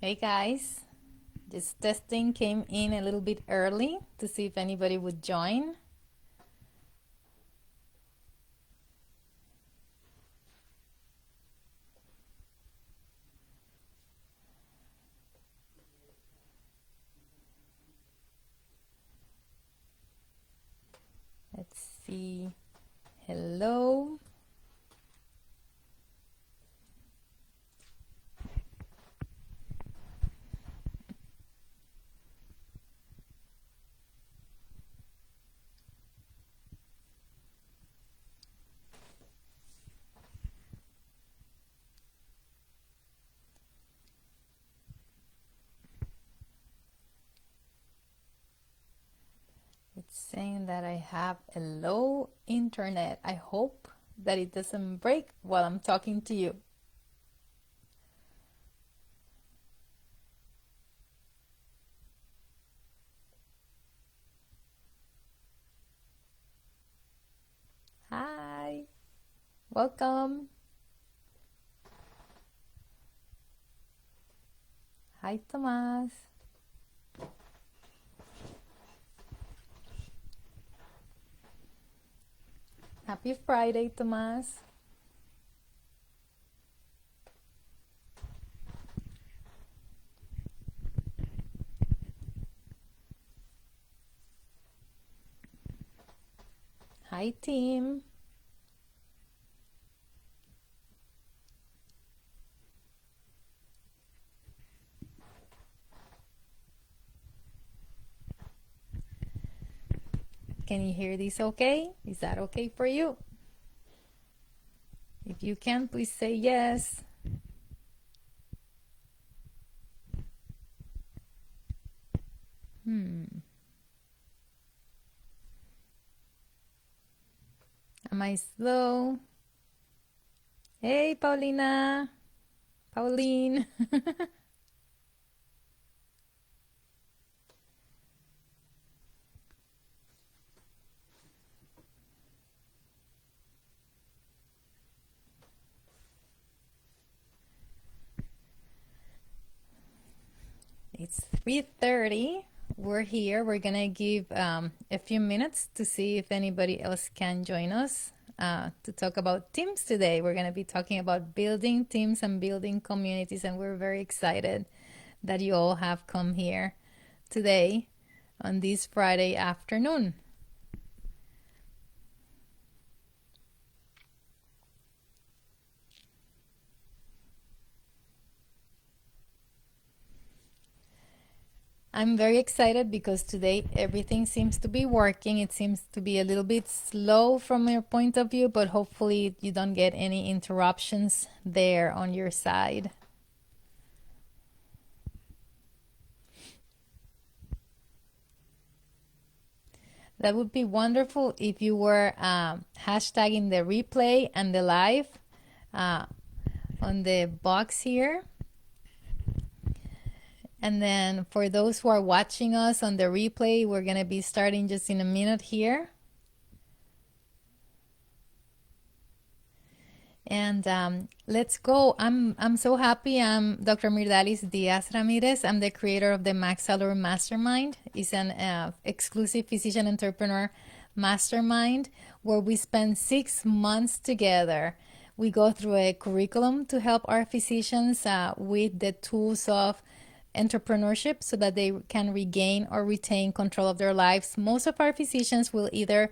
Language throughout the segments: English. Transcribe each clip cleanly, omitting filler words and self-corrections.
Hey guys, this testing came in a little bit early to see if anybody would join. Let's see. Hello. It's saying that I have a low internet. I hope that it doesn't break while I'm talking to you. Hi. Welcome. Hi, Tomas. Happy Friday, Tomas. Hi, team. Can you hear this okay? Is that okay for you? If you can, please say yes. Am I slow? Hey, Paulina. Pauline. It's 3:30. We're here. We're gonna give a few minutes to see if anybody else can join us to talk about teams today. We're gonna be talking about building teams and building communities, and we're very excited that you all have come here today on this Friday afternoon. I'm very excited because today everything seems to be working. It seems to be a little bit slow from your point of view, but hopefully you don't get any interruptions there on your side. That would be wonderful if you were hashtagging the replay and the live on the box here. And then for those who are watching us on the replay, we're going to be starting just in a minute here. And let's go. I'm so happy. I'm Dr. Myrdalis Diaz Ramirez. I'm the creator of the Max Salary Mastermind. It's an exclusive physician entrepreneur mastermind where we spend 6 months together. We go through a curriculum to help our physicians with the tools of entrepreneurship so that they can regain or retain control of their lives. Most of our physicians will either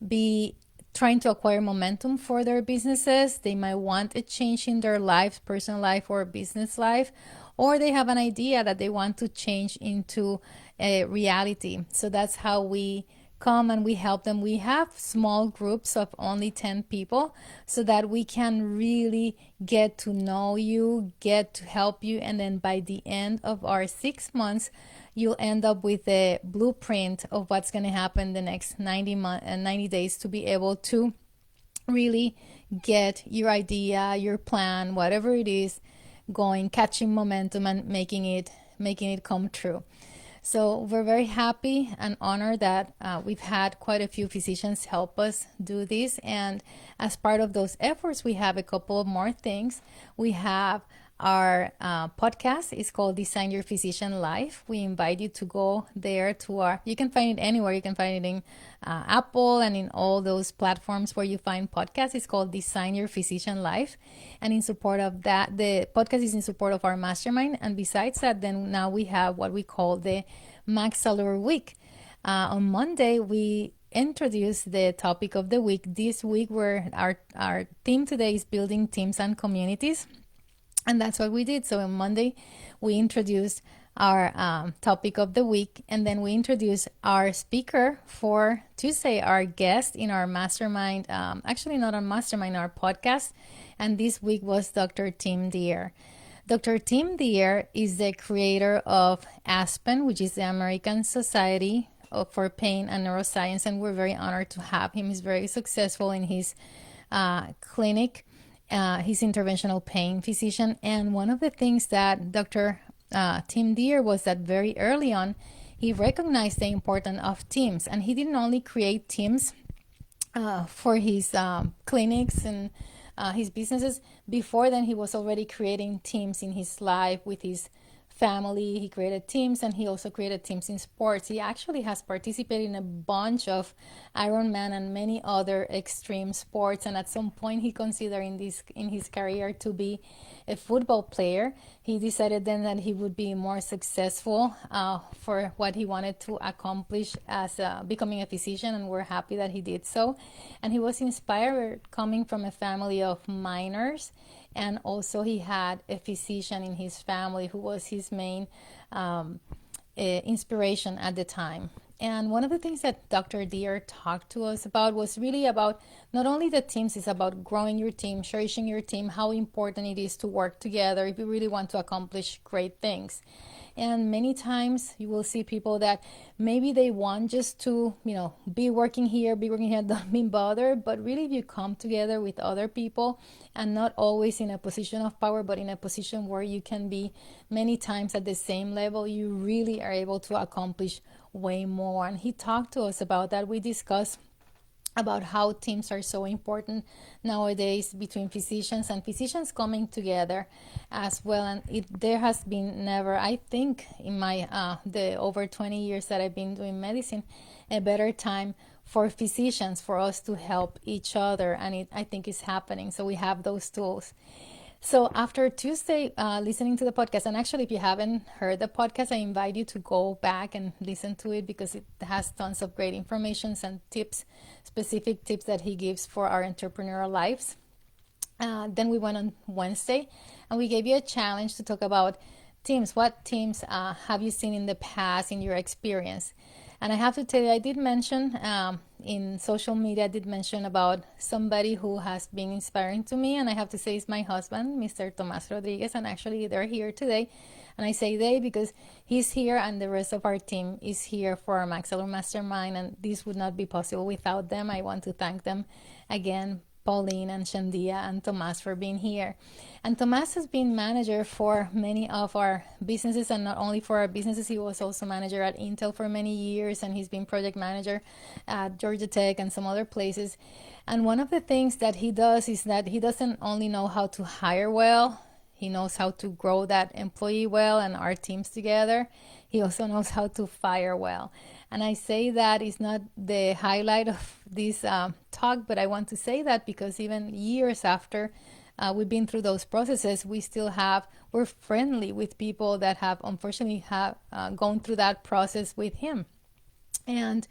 be trying to acquire momentum for their businesses. They might want a change in their life, personal life or business life, or they have an idea that they want to change into a reality. So that's how we come and we help them. We have small groups of only 10 people so that we can really get to know you, get to help you, and then by the end of our 6 months, you'll end up with a blueprint of what's going to happen the next 90 days to be able to really get your idea, your plan, whatever it is, going, catching momentum and making it come true. So we're very happy and honored that we've had quite a few physicians help us do this. And as part of those efforts, we have a couple of more things. We have our podcast is called Design Your Physician Life. We invite you to go there to our, you can find it anywhere. You can find it in Apple and in all those platforms where you find podcasts. It's called Design Your Physician Life. And in support of that, the podcast is in support of our mastermind. And besides that, then now we have what we call the Max Cellular Week. On Monday, we introduce the topic of the week. This week, our theme today is building teams and communities. And that's what we did. So on Monday, we introduced our topic of the week, and then we introduced our speaker for Tuesday, our guest in our mastermind, actually not our mastermind, our podcast. And this week was Dr. Tim Deere. Dr. Tim Deere is the creator of ASPEN, which is the American Society for Pain and Neuroscience, and we're very honored to have him. He's very successful in his clinic. He's interventional pain physician. And one of the things that Dr. Tim Deere was that very early on, he recognized the importance of teams. And he didn't only create teams for his clinics and his businesses. Before then, he was already creating teams in his life with his family. He created teams, and he also created teams in sports. He actually has participated in a bunch of Ironman and many other extreme sports, and at some point he considered in his career to be a football player. He decided then that he would be more successful for what he wanted to accomplish as becoming a physician, and we're happy that he did so. And he was inspired coming from a family of miners, and also he had a physician in his family who was his main inspiration at the time. And one of the things that Dr. Deere talked to us about was really about not only the teams, it's about growing your team, cherishing your team, how important it is to work together if you really want to accomplish great things. And many times you will see people that maybe they want just to, be working here, don't be bothered. But really, if you come together with other people and not always in a position of power, but in a position where you can be many times at the same level, you really are able to accomplish way more. And he talked to us about that. We discussed about how teams are so important nowadays between physicians and physicians coming together as well. And there has been never, I think, in my the over 20 years that I've been doing medicine, a better time for physicians, for us to help each other. And I think it's happening. So we have those tools. So after Tuesday, listening to the podcast, and actually, if you haven't heard the podcast, I invite you to go back and listen to it because it has tons of great information and tips, specific tips that he gives for our entrepreneurial lives. Then we went on Wednesday, and we gave you a challenge to talk about teams. What teams have you seen in the past in your experience? And I have to tell you, I did mention in social media, I did mention about somebody who has been inspiring to me. And I have to say, it's my husband, Mr. Tomas Rodriguez. And actually, they're here today. And I say they because he's here and the rest of our team is here for our Maxillary Mastermind. And this would not be possible without them. I want to thank them again, Pauline and Shandia and Tomas, for being here. And Tomas has been manager for many of our businesses, and not only for our businesses, he was also manager at Intel for many years, and he's been project manager at Georgia Tech and some other places. And one of the things that he does is that he doesn't only know how to hire well, he knows how to grow that employee well and our teams together. He also knows how to fire well. And I say that is not the highlight of this talk, but I want to say that because even years after we've been through those processes, we're friendly with people that have unfortunately gone through that process with him. And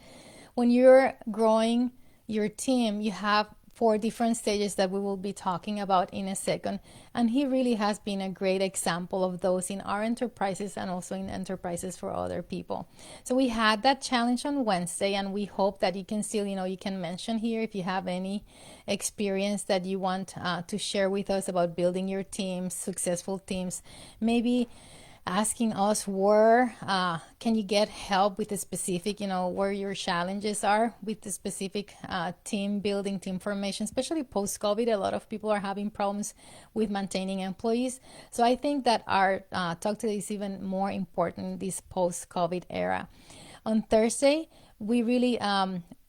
when you're growing your team, you have 4 different stages that we will be talking about in a second. And he really has been a great example of those in our enterprises and also in enterprises for other people. So we had that challenge on Wednesday, and we hope that you can still, you can mention here if you have any experience that you want to share with us about building your teams, successful teams, maybe asking us where can you get help with the specific, where your challenges are with the specific team building, team formation, especially post-COVID. A lot of people are having problems with maintaining employees. So I think that our talk today is even more important this post-COVID era. On Thursday, we really,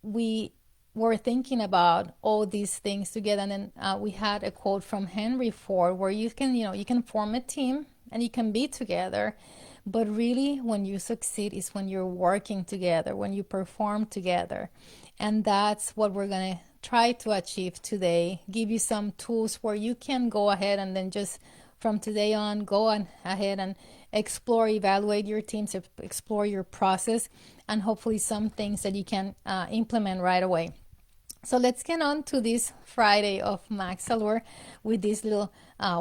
we were thinking about all these things together. And then we had a quote from Henry Ford where you can, you can form a team and you can be together. But really, when you succeed is when you're working together, when you perform together. And that's what we're going to try to achieve today. Give you some tools where you can go ahead and then just from today on, go on ahead and explore, evaluate your teams, explore your process, and hopefully some things that you can implement right away. So let's get on to this Friday of Max Allure with this little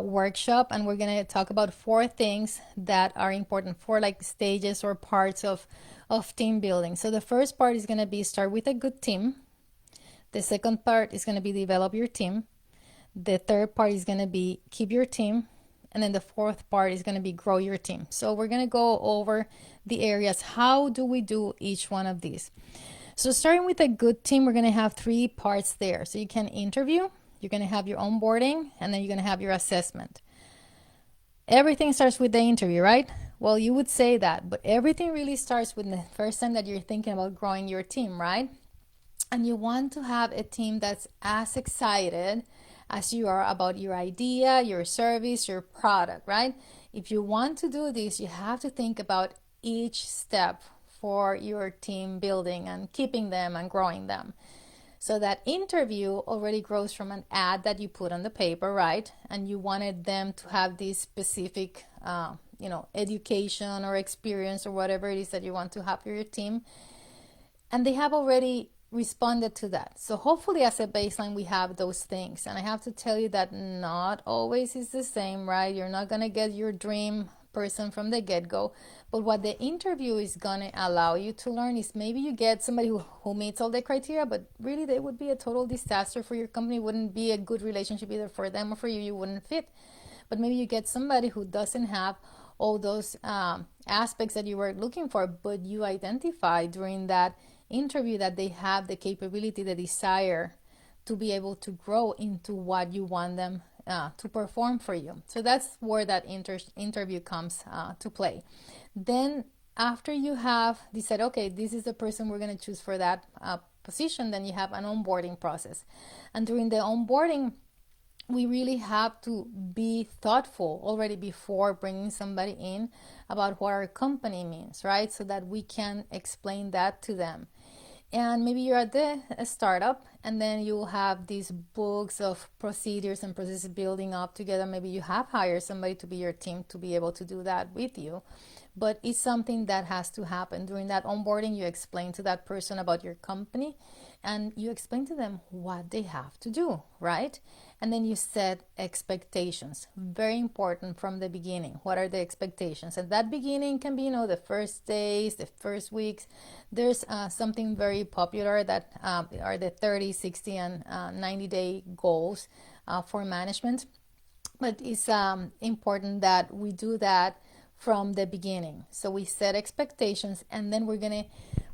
workshop, and we're going to talk about 4 things that are important, 4 like stages or parts of team building. So the first part is going to be start with a good team. The second part is going to be develop your team. The third part is going to be keep your team. And then the fourth part is going to be grow your team. So we're going to go over the areas. How do we do each one of these? So starting with a good team, we're going to have 3 parts there. So you can interview, you're going to have your onboarding, and then you're going to have your assessment. Everything starts with the interview, right? Well, you would say that, but everything really starts with the first time that you're thinking about growing your team, right? And you want to have a team that's as excited as you are about your idea, your service, your product, right? If you want to do this, you have to think about each step for your team building and keeping them and growing them. So that interview already grows from an ad that you put on the paper, right? And you wanted them to have this specific, education or experience or whatever it is that you want to have for your team. And they have already responded to that. So hopefully as a baseline, we have those things. And I have to tell you that not always is the same, right? You're not going to get your dream person from the get-go. But what the interview is going to allow you to learn is maybe you get somebody who meets all the criteria, but really they would be a total disaster for your company. Wouldn't be a good relationship either for them or for you. You wouldn't fit. But maybe you get somebody who doesn't have all those aspects that you were looking for, but you identify during that interview that they have the capability, the desire to be able to grow into what you want them to perform for you. So that's where that interview comes to play. Then after you have decided, okay, this is the person we're going to choose for that position, then you have an onboarding process. And during the onboarding, we really have to be thoughtful already before bringing somebody in about what our company means, right? So that we can explain that to them. And maybe you're at a startup and then you'll have these books of procedures and processes building up together. Maybe you have hired somebody to be your team to be able to do that with you. But it's something that has to happen. During that onboarding, you explain to that person about your company and you explain to them what they have to do, right? And then you set expectations. Very important from the beginning. What are the expectations? And that beginning can be, the first days, the first weeks. There's something very popular that are the 30, 60, and 90-day goals for management. But it's important that we do that from the beginning. So we set expectations, and then we're going to,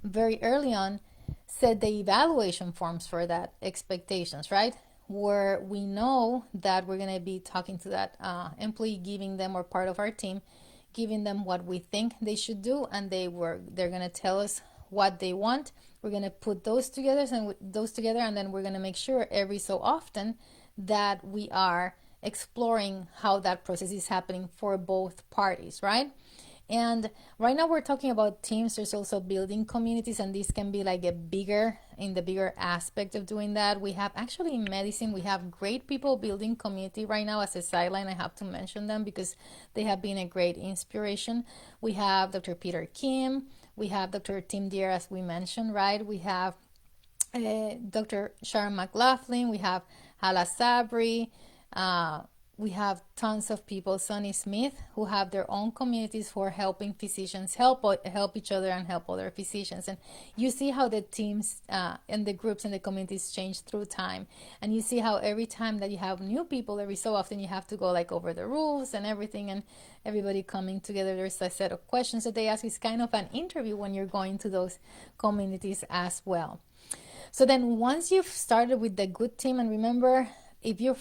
very early on, set the evaluation forms for that expectations, right? Where we know that we're going to be talking to that employee, giving them, or part of our team, giving them what we think they should do, and they're going to tell us what they want. We're going to put those together, and then we're going to make sure every so often that we are exploring how that process is happening for both parties, right? And right now we're talking about teams. There's also building communities, and this can be like the bigger aspect of doing that. We have actually in medicine, we have great people building community right now. As a sideline, I have to mention them because they have been a great inspiration. We have Dr. Peter Kim, we have Dr. Tim Deere, as we mentioned, right? We have Dr. Sharon McLaughlin, we have Hala Sabri, we have tons of people, Sonny Smith, who have their own communities who are helping physicians help each other and help other physicians. And you see how the teams and the groups and the communities change through time. And you see how every time that you have new people, every so often you have to go like over the rules and everything, and everybody coming together. There's a set of questions that they ask. It's kind of an interview when you're going to those communities as well. So then once you've started with the good team, and remember, if you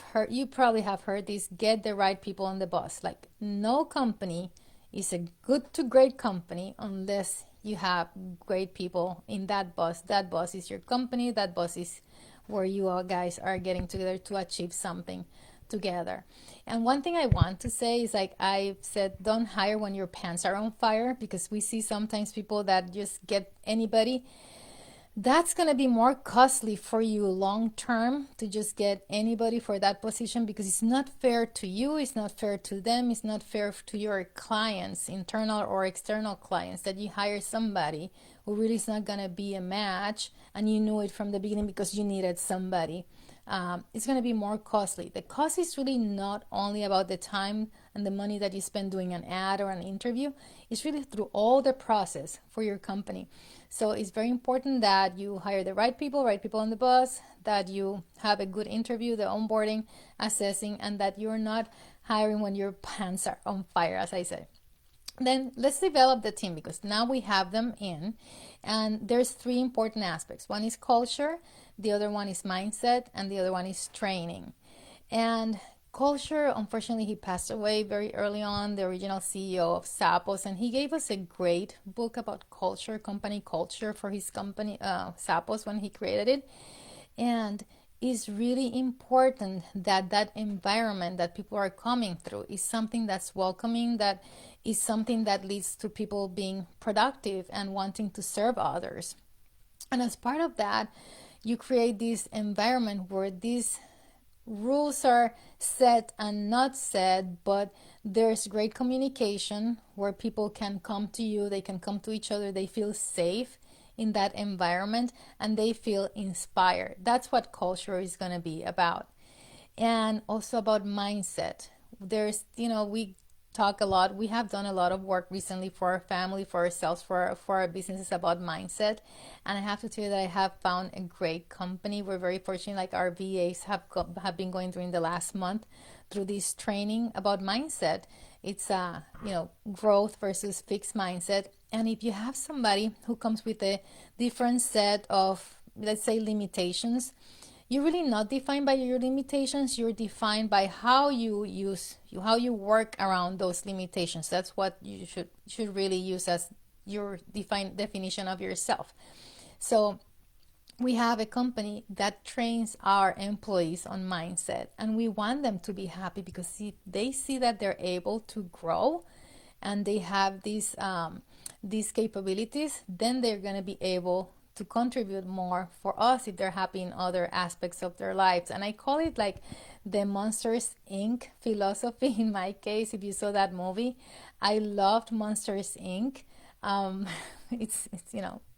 probably have heard this, get the right people on the bus. Like, no company is a good to great company unless you have great people in that bus. That bus is your company. That bus is where you all guys are getting together to achieve something together. And one thing I want to say is, like I said, don't hire when your pants are on fire, because we see sometimes people that just get anybody. That's going to be more costly for you long term to just get anybody for that position, because it's not fair to you, it's not fair to them, it's not fair to your clients, internal or external clients, that you hire somebody who really is not going to be a match, and you knew it from the beginning because you needed somebody. It's going to be more costly. The cost is really not only about the time and the money that you spend doing an ad or an interview. It's really through all the process for your company. So it's very important that you hire the right people on the bus, that you have a good interview, the onboarding, assessing, and that you're not hiring when your pants are on fire, as I said. Then let's develop the team, because now we have them in, and there's three important aspects. One is culture, the other one is mindset, and the other one is training. And culture, unfortunately, he passed away very early on, the original CEO of Zappos, and he gave us a great book about culture, company culture, for his company, Zappos, when he created it. And it's really important that that environment that people are coming through is something that's welcoming, that is something that leads to people being productive and wanting to serve others. And as part of that, you create this environment where these rules are set and not said, but there's great communication where people can come to you, they can come to each other, they feel safe in that environment, and they feel inspired. That's what culture is going to be about. And also about mindset. There's, we talk a lot, we have done a lot of work recently for our family, for ourselves, for our businesses, about mindset. And I have to tell you that I have found a great company. We're very fortunate, like our VAs have been going during the last month through this training about mindset. It's growth versus fixed mindset. And if you have somebody who comes with a different set of, let's say, limitations, you're really not defined by your limitations. You're defined by how you work around those limitations. That's what you should really use as your definition of yourself. So we have a company that trains our employees on mindset, and we want them to be happy, because if they see that they're able to grow and they have these capabilities, then they're going to be able to contribute more for us if they're happy in other aspects of their lives. And I call it like the Monsters Inc. philosophy. In my case, if you saw that movie, I loved Monsters Inc.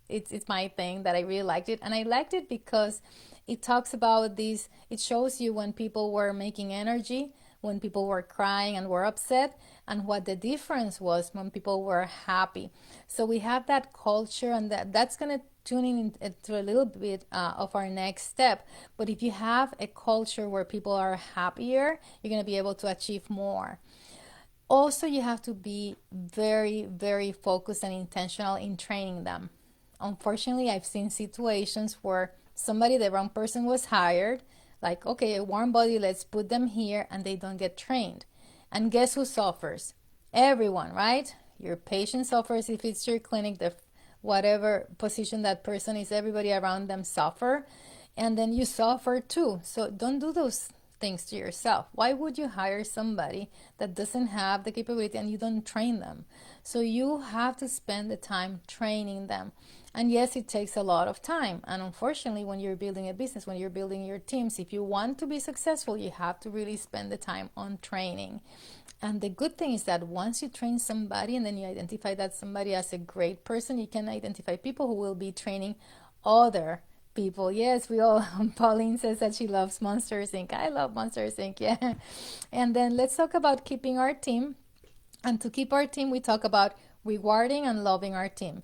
It's my thing, that I really liked it. And I liked it because it talks about this, it shows you when people were making energy, when people were crying and were upset, and what the difference was when people were happy. So we have that culture, and that's going to tune in to a little bit of our next step. But if you have a culture where people are happier, you're going to be able to achieve more. Also, you have to be very, very focused and intentional in training them. Unfortunately, I've seen situations where the wrong person was hired, like, okay, a warm body, let's put them here, and they don't get trained. And guess who suffers? Everyone, right? Your patient suffers if it's your clinic, whatever position that person is, everybody around them suffer, and then you suffer too. So don't do those things to yourself. Why would you hire somebody that doesn't have the capability and you don't train them? So you have to spend the time training them. And yes, it takes a lot of time. And unfortunately, when you're building a business, when you're building your teams, if you want to be successful, you have to really spend the time on training. And the good thing is that once you train somebody and then you identify that somebody as a great person, you can identify people who will be training other people. Yes, we all, Pauline says that she loves Monsters Inc. I love Monsters Inc. Yeah. And then let's talk about keeping our team. And to keep our team, we talk about rewarding and loving our team.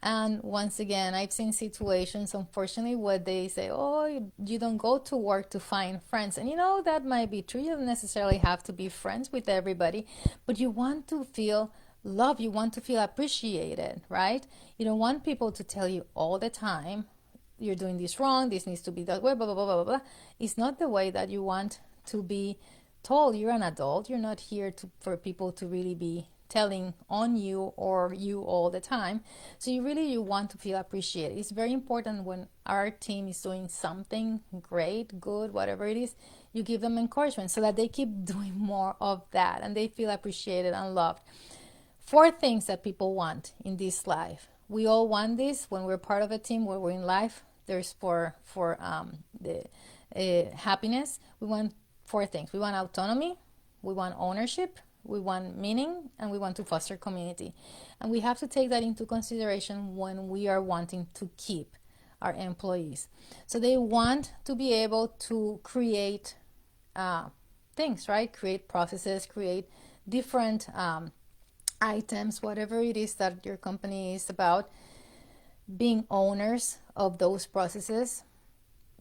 And once again, I've seen situations, unfortunately, where they say, oh, you don't go to work to find friends. And that might be true. You don't necessarily have to be friends with everybody, but you want to feel love. You want to feel appreciated, right? You don't want people to tell you all the time, you're doing this wrong, this needs to be that way, blah, blah, blah, blah, blah. It's not the way that you want to be told. You're an adult. You're not here for people to really be telling on you or you all the time. So you want to feel appreciated. It's very important when our team is doing something great, good, whatever it is, you give them encouragement so that they keep doing more of that and they feel appreciated and loved. 4 things that people want in this life. We all want this when we're part of a team, when we're in life. There's for the happiness. We want 4 things. We want autonomy, we want ownership, we want meaning, and we want to foster community. And we have to take that into consideration when we are wanting to keep our employees. So they want to be able to create things, right? Create processes, create different items, whatever it is that your company is about, being owners of those processes,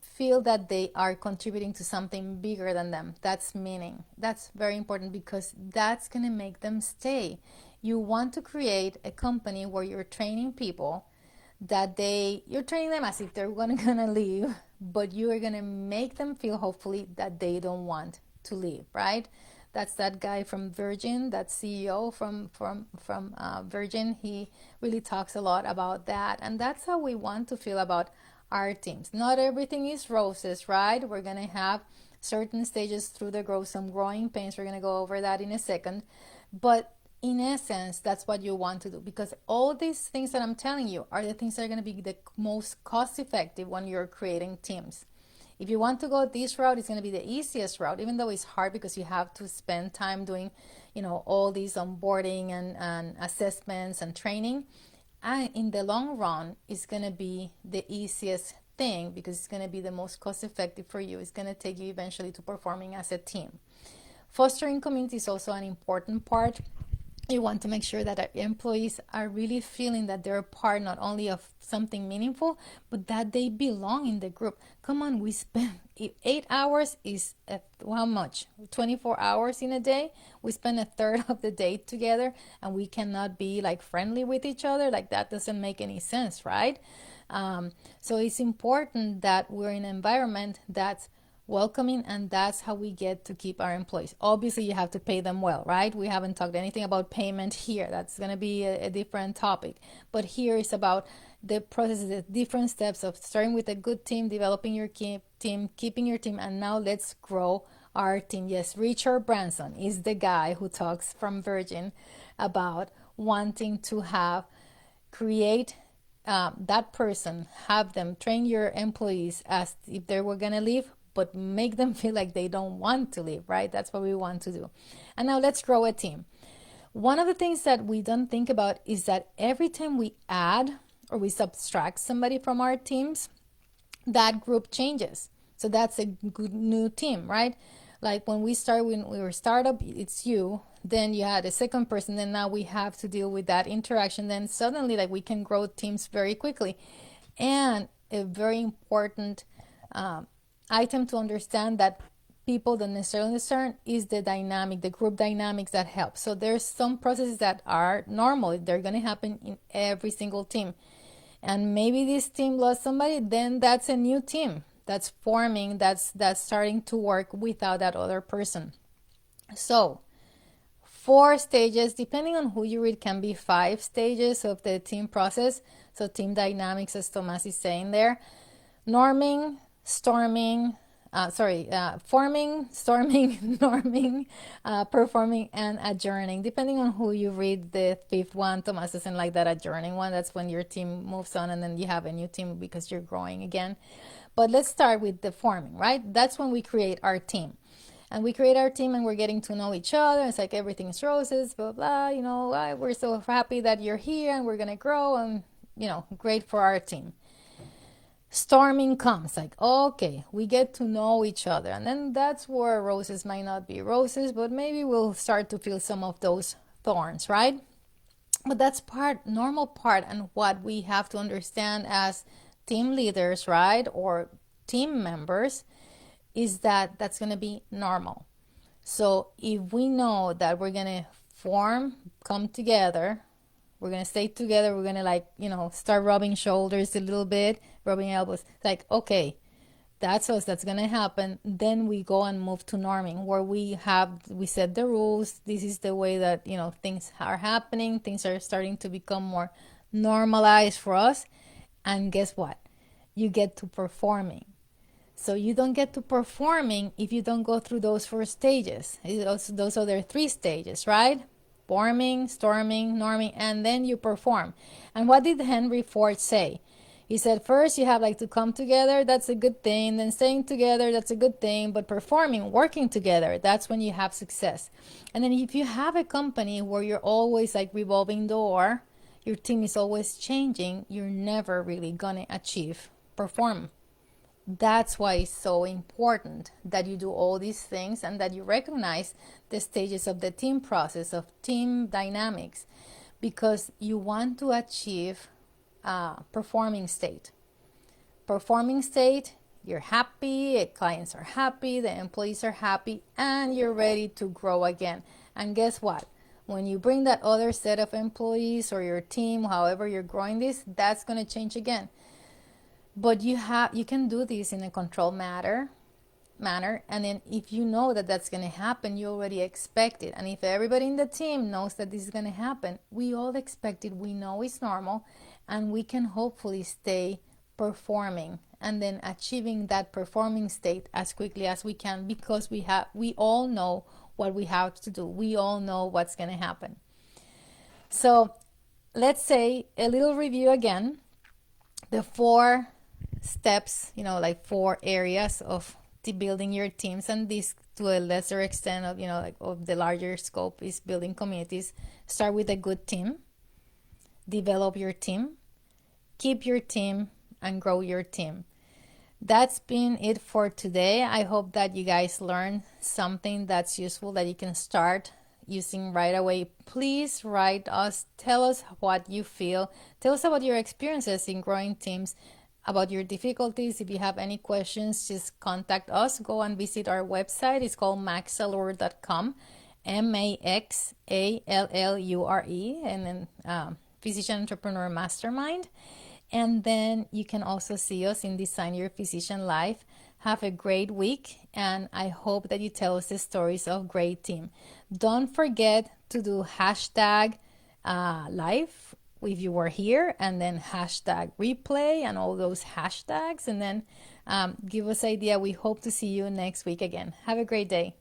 feel that they are contributing to something bigger than them. That's meaning. That's very important because that's going to make them stay. You want to create a company where you're training people that you're training them as if they're gonna leave, but you are gonna make them feel hopefully that they don't want to leave, right? That's that guy from Virgin, that CEO from Virgin. He really talks a lot about that, and that's how we want to feel about our teams. Not everything is roses, right? We're gonna have certain stages through the growth, some growing pains. We're gonna go over that in a second, but in essence, that's what you want to do, because all these things that I'm telling you are the things that are going to be the most cost effective when you're creating teams. If you want to go this route, it's going to be the easiest route, even though it's hard because you have to spend time doing, all these onboarding and assessments and training. And in the long run, it's going to be the easiest thing because it's going to be the most cost effective for you. It's going to take you eventually to performing as a team. Fostering community is also an important part. You want to make sure that our employees are really feeling that they're a part not only of something meaningful, but that they belong in the group. Come on, we spend 8 hours is how much? 24 hours in a day. We spend a third of the day together and we cannot be like friendly with each other. Like that doesn't make any sense, right? So it's important that we're in an environment that's welcoming, and that's how we get to keep our employees. Obviously you have to pay them well, right? We haven't talked anything about payment here. That's going to be a different topic, but here is about the process, the different steps of starting with a good team, developing your team, keeping your team, and now let's grow our team. Yes, Richard Branson is the guy who talks from Virgin about wanting to create that person, have them train your employees as if they were going to leave, but make them feel like they don't want to leave, right? That's what we want to do. And now let's grow a team. One of the things that we don't think about is that every time we add or we subtract somebody from our teams, that group changes. So that's a good new team, right? Like when we were startup, it's you, then you had a second person, then now we have to deal with that interaction. Then suddenly like we can grow teams very quickly. And a very important item to understand that people don't necessarily understand is the dynamic, the group dynamics that help. So there's some processes that are normal. They're going to happen in every single team. And maybe this team lost somebody, then that's a new team that's forming, that's starting to work without that other person. So 4 stages, depending on who you read, can be 5 stages of the team process. So team dynamics, as Tomas is saying there. Norming, forming, storming, norming, performing, and adjourning. Depending on who you read, the 5th one, Tomas doesn't like that adjourning one. That's when your team moves on and then you have a new team because you're growing again. But let's start with the forming, right? That's when we create our team. And we create our team and we're getting to know each other. It's like everything's roses, blah, blah, we're so happy that you're here and we're going to grow and, great for our team. Storming comes, like, okay, we get to know each other. And then that's where roses might not be roses, but maybe we'll start to feel some of those thorns, right? But that's normal part, and what we have to understand as team leaders, right, or team members, is that that's going to be normal. So if we know that we're going to come together, we're going to stay together, we're going to start rubbing shoulders a little bit, rubbing elbows. Like, okay, That's us, that's gonna happen. Then we go and move to norming, where we set the rules. This is the way that, things are happening, things are starting to become more normalized for us. And guess what? You get to performing. So you don't get to performing if you don't go through those four stages. Those other three stages, right? Forming, storming, norming, and then you perform. And what did Henry Ford say? He said, first you have like to come together, that's a good thing. Then staying together, that's a good thing. But performing, working together, that's when you have success. And then if you have a company where you're always like revolving door, your team is always changing, you're never really gonna achieve perform. That's why it's so important that you do all these things and that you recognize the stages of the team process, of team dynamics, because you want to achieve performing state. Performing state, you're happy, clients are happy, the employees are happy, and you're ready to grow again. And guess what? When you bring that other set of employees or your team, however you're growing this, that's going to change again. But you can do this in a controlled manner, and then if you know that that's going to happen, you already expect it. And if everybody in the team knows that this is going to happen, we all expect it, we know it's normal, and we can hopefully stay performing and then achieving that performing state as quickly as we can, because we all know what we have to do, we all know what's going to happen. So let's say a little review again, the 4 steps, like 4 areas of building your teams, and this to a lesser extent of, like of the larger scope is building communities. Start with a good team, develop your team, keep your team, and grow your team. That's been it for today. I hope that you guys learned something that's useful that you can start using right away. Please write us, tell us what you feel, tell us about your experiences in growing teams, about your difficulties. If you have any questions, just contact us. Go and visit our website. It's called maxallure.com, MAXALLURE, and then Physician Entrepreneur Mastermind. And then you can also see us in Design Your Physician Life. Have a great week, and I hope that you tell us the stories of great team. Don't forget to do hashtag live if you were here, and then hashtag replay and all those hashtags, and then give us idea. We hope to see you next week again. Have a great day.